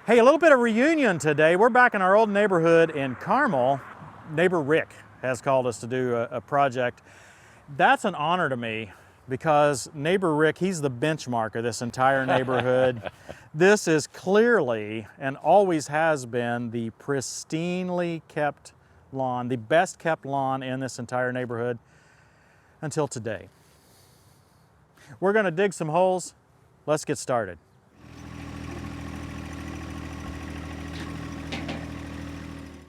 Hey, a little bit of reunion today. We're back in our old neighborhood in Carmel. Neighbor Rick has called us to do a project. That's an honor to me because neighbor Rick, he's the benchmark of this entire neighborhood. This is clearly and always has been the pristinely kept lawn, the best kept lawn in this entire neighborhood until today. We're going to dig some holes. Let's get started.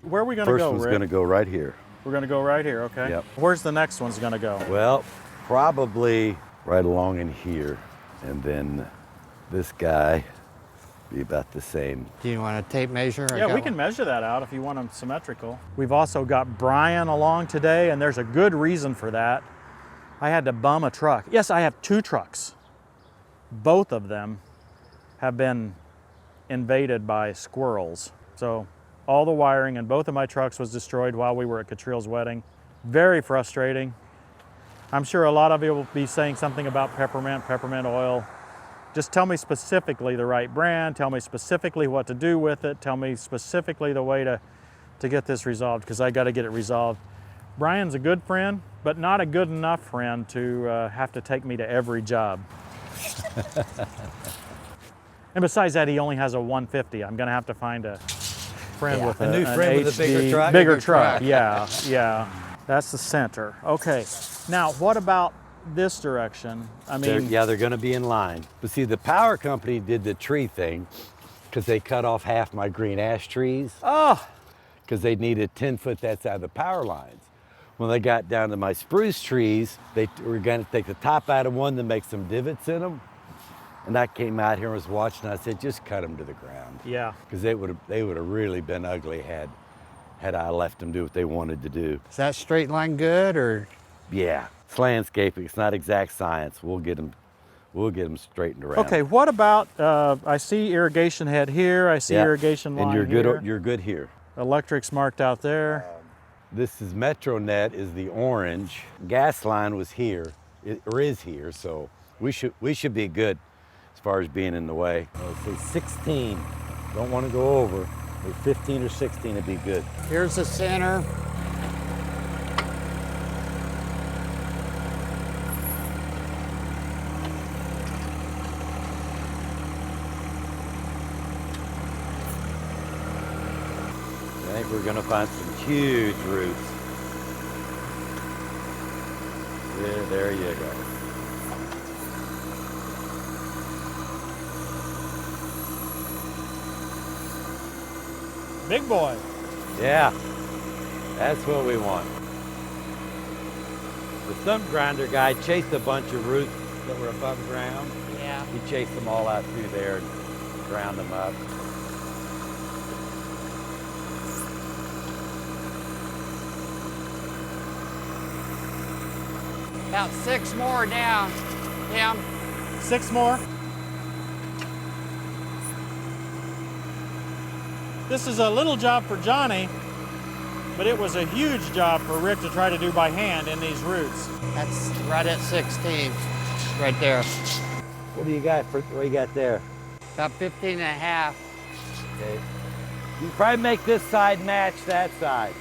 Where are we going to go, Rick? First one's going to go right here. We're going to go right here, okay. Yep. Where's the next one's going to go? Well, probably right along in here. And then this guy be about the same. Do you want a tape measure? Yeah, we can measure that out if you want them symmetrical. We've also got Brian along today, and there's a good reason for that. I had to bum a truck. Yes, I have 2 trucks. Both of them have been invaded by squirrels. So all the wiring in both of my trucks was destroyed while we were at Catriel's wedding. Very frustrating. I'm sure a lot of you will be saying something about peppermint oil. Just tell me specifically the right brand, tell me specifically what to do with it, tell me specifically the way to get this resolved, because I got to get it resolved. Brian's a good friend, but not a good enough friend to have to take me to every job. And besides that, he only has a 150. I'm going to have to find a friend with a new an friend with a bigger HD truck. Bigger truck, yeah. That's the center. Okay, now what about this direction? I mean, They're going to be in line. But see, the power company did the tree thing because they cut off half my green ash trees. oh, Because they needed 10 foot that side of the power lines. When they got down to my spruce trees, they were going to take the top out of one to make some divots in them. And I came out here and was watching. I said, just cut them to the ground. yeah. Because they would have really been ugly had I left them do what they wanted to do. Is that straight line good or? Yeah, it's landscaping. It's not exact science. We'll get them straightened around. Okay, what about, I see irrigation head here, I see Yeah. irrigation line And you're here. good. You're good here. Electric's marked out there. This is MetroNet is the orange. Gas line was here, or is here, so we should be good as far as being in the way. Let's say 16. Don't want to go over. But 15 or 16 would be good. Here's the center. I think we're going to find some huge roots. Yeah, there you go. Big boy. Yeah, that's what we want. The stump grinder guy chased a bunch of roots that were above ground. Yeah. He chased them all out through there and ground them up. About 6 more down, Tim. 6 more. This is a little job for Johnny, but it was a huge job for Rick to try to do by hand in these roots. That's right at 16, right there. What do you got? What do you got there? About 15 and a half. Okay. You can probably make this side match that side.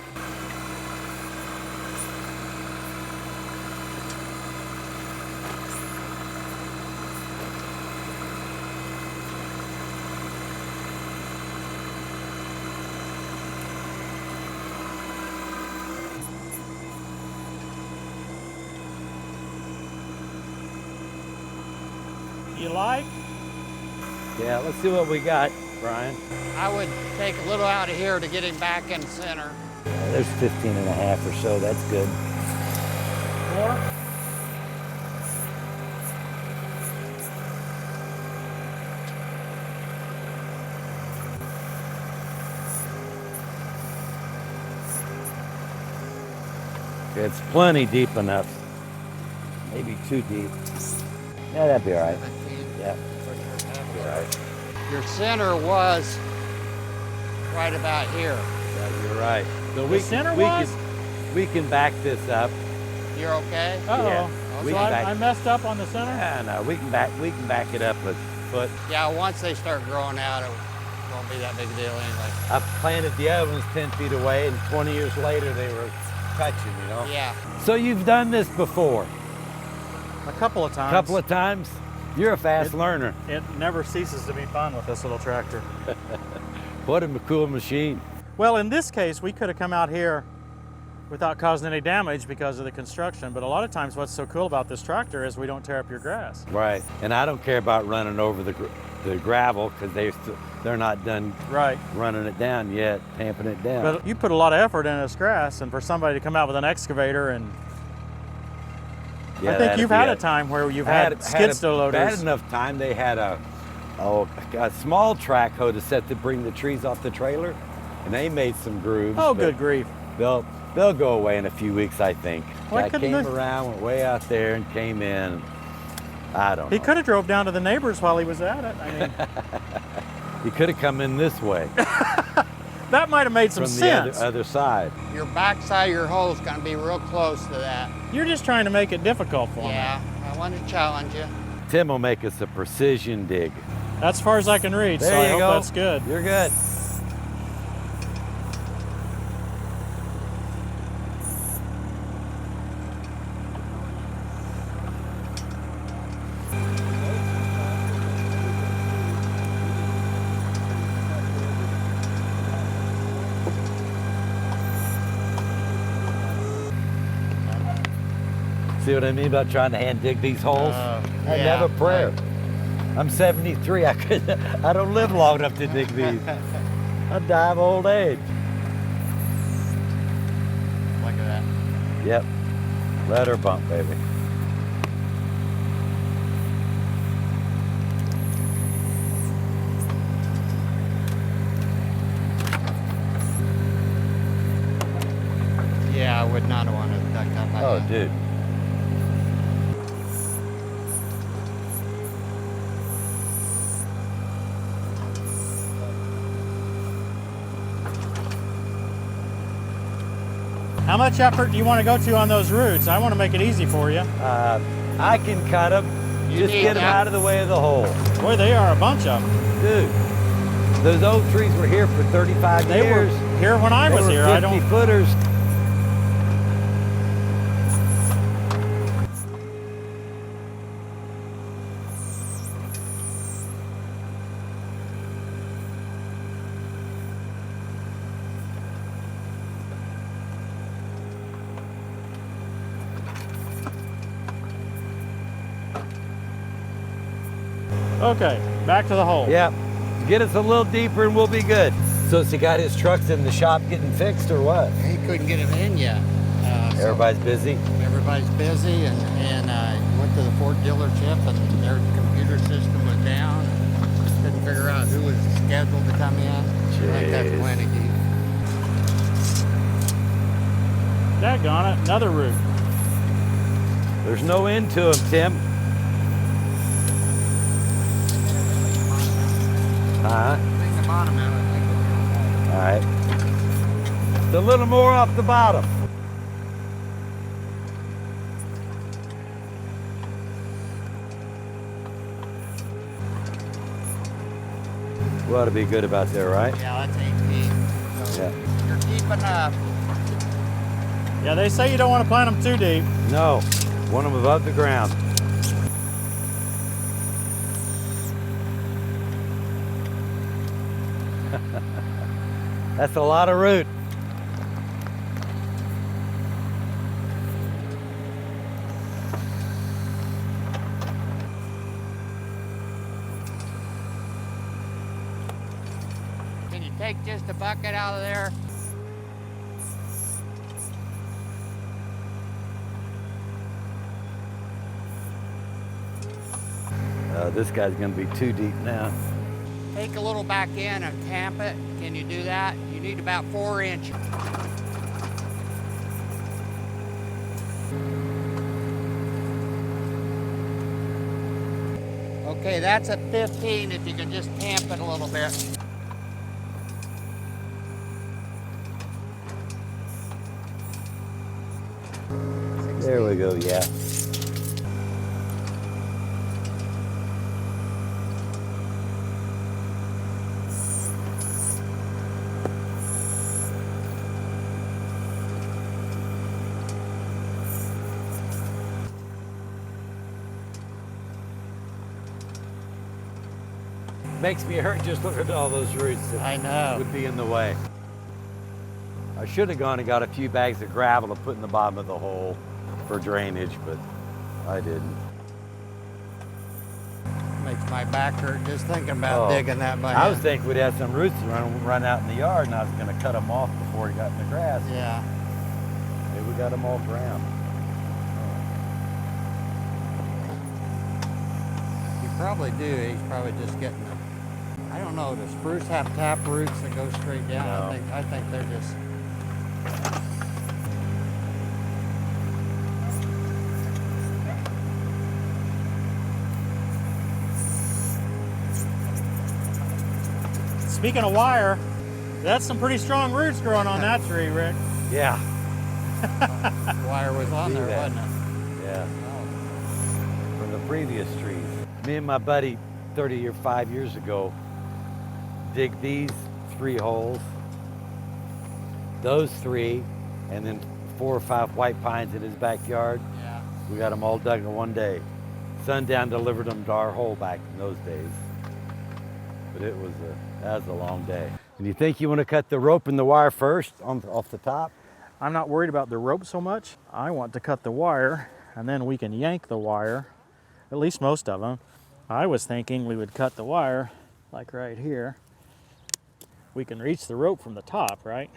You like? Yeah, let's see what we got, Brian. I would take a little out of here to get him back in center. Yeah, there's 15 and a half or so. That's good. More? It's plenty deep enough. Maybe too deep. Yeah, that'd be all right. 17. Yeah, that'd be all right. Your center was right about here. Yeah, you're right. So The center was? we can back this up. You're okay? Uh-oh. Yeah, we So can back- I messed up on the center? Yeah, no, we can back it up a foot. Yeah, once they start growing out, it won't be that big a deal anyway. I planted the other ones 10 feet away, and 20 years later they were touching, you know? Yeah. So you've done this before? A couple of times. A couple of times? You're a fast learner. It never ceases to be fun with this little tractor. What a cool machine. Well, in this case, we could have come out here without causing any damage because of the construction, but a lot of times what's so cool about this tractor is we don't tear up your grass. Right, and I don't care about running over the gravel because they're not done running it down yet, tamping it down. But you put a lot of effort in this grass, and for somebody to come out with an excavator and I think you've had a time where you've had skid steer loaders. Bad enough time they had a small track hoe to set to bring the trees off the trailer, and they made some grooves. Oh, good grief. They'll go away in a few weeks, I think. Why I couldn't came they? around, went way out there, and came in. I don't know. He could have drove down to the neighbors while he was at it. I mean, He could have come in this way that might have made some from sense. the other side. Your backside of your hole is going to be real close to that. You're just trying to make it difficult for me. Yeah, I want to challenge you. Tim will make us a precision dig. That's as far as I can reach, There so I you hope go. that's good. You're good. See what I mean about trying to hand dig these holes? I yeah, have a prayer. I'm 73. I don't live long enough to dig these. I'll die of old age. Look at that. Yep. Let her bump, baby. Yeah, I would not want to duck up like Oh, that. dude. How much effort do you want to go to on those roots? I want to make it easy for you. I can cut them. You Just need get them that. out of the way of the hole. Boy, they are a bunch of them. Dude, those oak trees were here for 35 They years. were here when I They was were here. 50 I don't. footers. Okay, back to the hole. Yep. Get us a little deeper and we'll be good. So has he got his trucks in the shop getting fixed or what? He couldn't get him in yet. So Everybody's busy? everybody's busy, and went to the Ford dealership, and their computer system was down. Couldn't figure out who was scheduled to come in. I think that's Jeez. Winicky. Daggone it, another root. There's no end to him, Tim. Huh? I think the bottom of it, I think All right. It's a little more off the bottom. We ought to be good about there, right? yeah, that's 8 feet. So Yeah. you're deep enough. Yeah, they say you don't want to plant them too deep. No, want them above the ground. That's a lot of root. Can you take just a bucket out of there? This guy's gonna be too deep now. Take a little back in and tamp it. Can you do that? You need about 4 inches. Okay, that's a 15 if you can just tamp it a little bit. There we go, yeah. makes me hurt just looking at all those roots that I know. would be in the way. I should have gone and got a few bags of gravel to put in the bottom of the hole for drainage, but I didn't. Makes my back hurt just thinking about digging that by I was hand. thinking we'd have some roots run out in the yard, and I was going to cut them off before he got in the grass. Yeah. Maybe we got them all ground. You probably do. He's probably just getting them. I don't know. Does spruce have tap roots that go straight down? No. I think they're just. Speaking of wire, that's some pretty strong roots growing on that tree, Rick. Yeah. Wire was on See there, that? wasn't it? Yeah. Oh. From the previous trees. Me and my buddy 5 years ago dig these 3 holes, those 3, and then 4 or 5 white pines in his backyard. Yeah. We got them all dug in one day. Sundown delivered them to our hole back in those days. But that was a long day. And you think you want to cut the rope and the wire first off the top? I'm not worried about the rope so much. I want to cut the wire and then we can yank the wire, at least most of them. I was thinking we would cut the wire like right here. We can reach the rope from the top, right?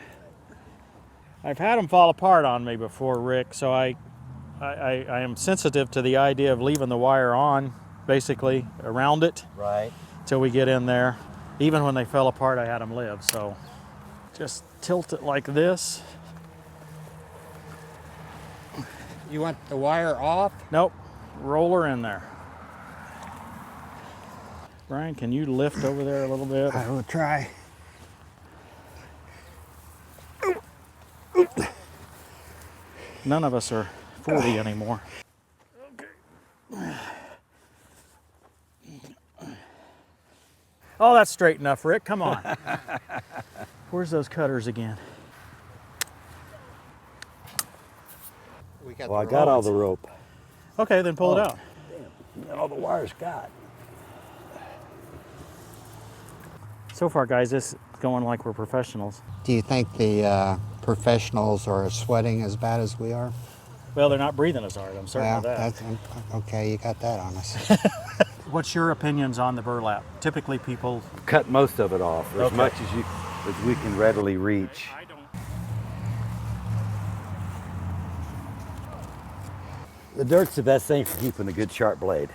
I've had them fall apart on me before, Rick, so I am sensitive to the idea of leaving the wire on, basically around it, Right. till we get in there. Even when they fell apart, I had them live, so just tilt it like this. You want the wire off? Nope, roll her in there. Brian, can you lift over there a little bit? I will try. None of us are 40 anymore. Oh, that's straight enough, Rick. Come on. Where's those cutters again? We got Well, I the got all rods. the rope. Okay, then pull it out. Damn, all the wires got. So far, guys, this is going like we're professionals. Do you think the professionals are sweating as bad as we are? Well, they're not breathing as hard, I'm certain of that. That's okay. You got that on us. What's your opinions on the burlap? Typically, people... Cut most of it off, as Okay. much as we can readily reach. The dirt's the best thing for keeping a good sharp blade.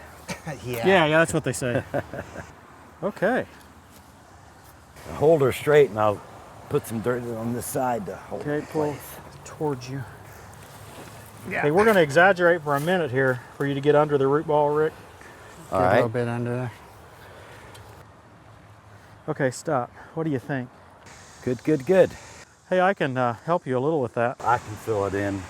Yeah, that's what they say. Okay. Hold her straight, and I'll put some dirt on this side to hold Okay, it in pull place. towards you. Okay, we're going to exaggerate for a minute here for you to get under the root ball, Rick. All Get a little right. bit under there. Okay, stop. What do you think? Good, good, good. Hey, I can help you a little with that. I can fill it in.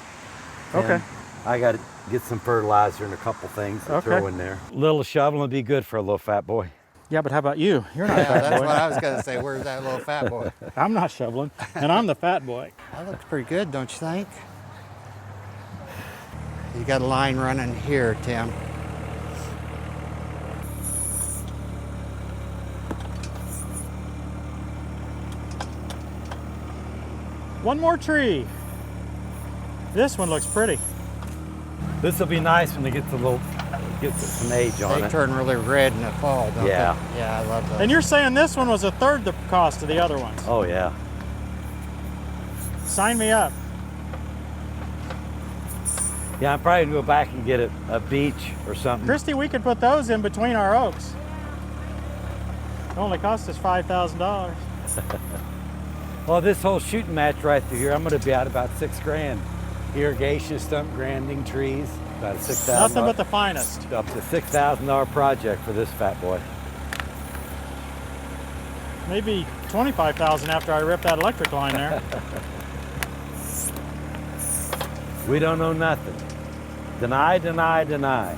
Okay. And I got to get some fertilizer and a couple things to Okay. throw in there. Little shoveling would be good for a little fat boy. Yeah, but how about you? You're not a Yeah, fat that's boy. what I was going to say. Where's that little fat boy? I'm not shoveling, and I'm the fat boy. That looks pretty good, don't you think? You got a line running here, Tim. One more tree. This one looks pretty. This will be nice when it gets some age on They it. turn really red in the fall, don't Yeah. they? Yeah, I love those. And you're saying this one was a third the cost of the other ones. Oh yeah. Sign me up. Yeah, I'm probably gonna go back and get a beech or something. Christy, we could put those in between our oaks. It only cost us $5,000. Well, this whole shooting match right through here, I'm gonna be out about $6,000. Irrigation, stump grinding, trees, about a $6,000. Nothing but the finest. Up to $6,000 project for this fat boy. Maybe 25,000 after I rip that electric line there. We don't know nothing. Deny, deny, deny.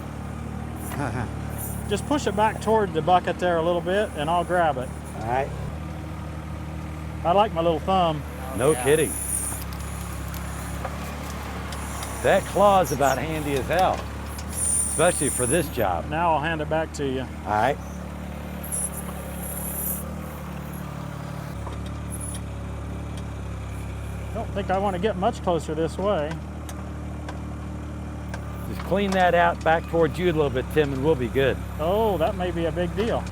Just push it back toward the bucket there a little bit and I'll grab it. All right. I like my little thumb. No yeah. kidding. That claw's about handy as hell, especially for this job. Now I'll hand it back to you. All right. think I want to get much closer this way. Just clean that out back towards you a little bit, Tim, and we'll be good. Oh, that may be a big deal.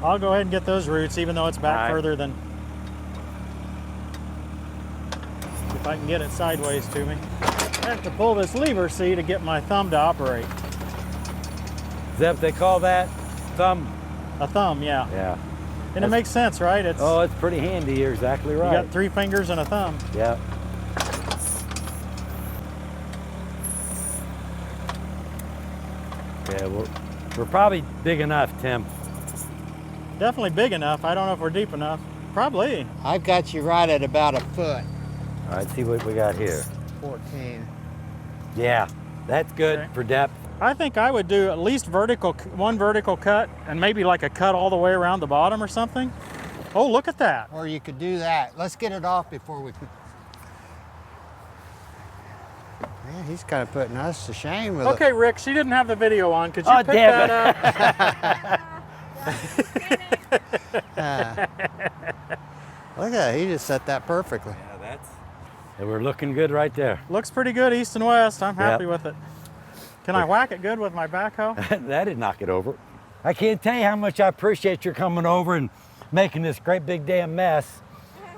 I'll go ahead and get those roots, even though it's back All right. further than... If I can get it sideways to me. I have to pull this lever, see, to get my thumb to operate. Is that what they call that? Thumb? A thumb, yeah. Yeah. And it makes sense, right? It's, Oh, it's pretty handy. You're exactly you right. got 3 fingers and a thumb. Yeah. Yeah, we're probably big enough, Tim. Definitely big enough. I don't know if we're deep enough. Probably. I've got you right at about a foot. All right, see what we got here. 14. Yeah, that's good Okay. for depth. I think I would do at least one vertical cut and maybe like a cut all the way around the bottom or something. Oh, look at that. Or you could do that. Let's get it off before we... Yeah, he's kind of putting us to shame with Okay, Rick, she didn't have the video on. Could you Oh, pick damn that up? Look at that, he just set that perfectly. Yeah, that's. And we're looking good right there. Looks pretty good east and west. I'm happy Yep. with it. Can I whack it good with my backhoe? That'd knock it over. I can't tell you how much I appreciate your coming over and making this great big damn mess,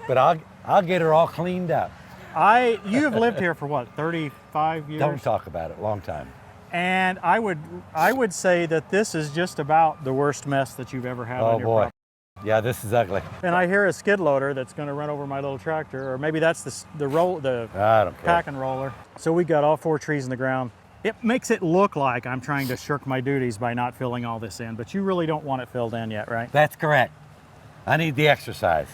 but I'll get her all cleaned up. You have lived here for what, 35 years? Don't talk about it. Long time. And I would say that this is just about the worst mess that you've ever had Oh on your boy. property. Yeah, this is ugly. And I hear a skid loader that's going to run over my little tractor, or maybe that's the I don't care. pack and roller. So we got all 4 trees in the ground. It makes it look like I'm trying to shirk my duties by not filling all this in, but you really don't want it filled in yet, right? That's correct. I need the exercise.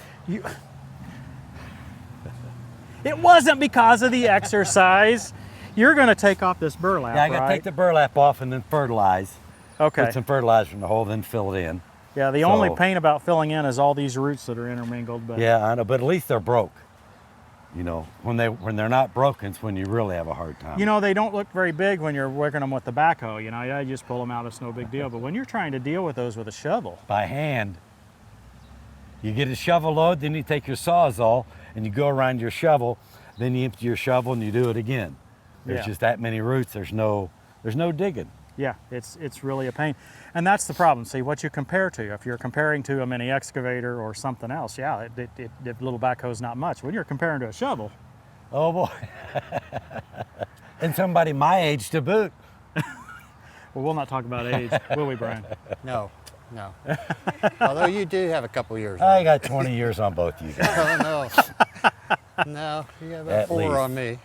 It wasn't because of the exercise. You're going to take off this burlap, Yeah, I gotta right? take the burlap off and then fertilize. Okay. Put some fertilizer in the hole, then fill it in. Yeah, the only So- pain about filling in is all these roots that are intermingled. But Yeah, I know, but at least they're broke. You know, when they're not broken, it's when you really have a hard time. you know, they don't look very big when you're working them with the backhoe. You know, yeah, you just pull them out, it's no big deal. But when you're trying to deal with those with a shovel, By hand, you get a shovel load, then you take your Sawzall and you go around your shovel, then you empty your shovel and you do it again. There's Yeah. just that many roots. There's no digging. yeah, it's really a pain. And that's the problem. See, what you compare to, if you're comparing to a mini excavator or something else, yeah, the little backhoe's not much. When you're comparing to a shovel, Oh boy. And somebody my age to boot. well, we'll not talk about age, will we, Brian? No, no. Although you do have a couple years. I got 20 years on both you guys. Oh, no. No, you got about At 4 least. on me.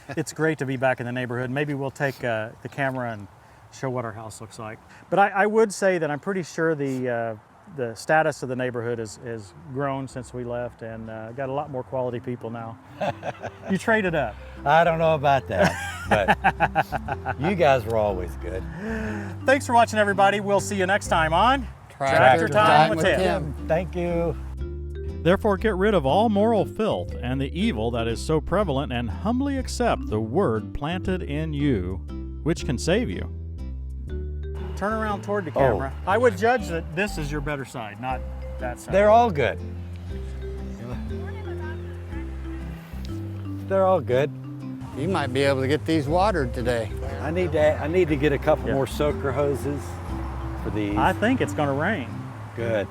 It's great to be back in the neighborhood. Maybe we'll take the camera and show what our house looks like. But I would say that I'm pretty sure the status of the neighborhood has grown since we left, and got a lot more quality people now. You traded up. I don't know about that, but you guys were always good. Thanks for watching, everybody. We'll see you next time on Tractor Time with Tim. Tim. Thank you. Therefore, get rid of all moral filth and the evil that is so prevalent, and humbly accept the word planted in you, which can save you. Turn around toward the camera. I would judge that this is your better side, not that side. They're all good. They're all good. You might be able to get these watered today. I need to get a couple more soaker hoses for these. I think it's going to rain. Good.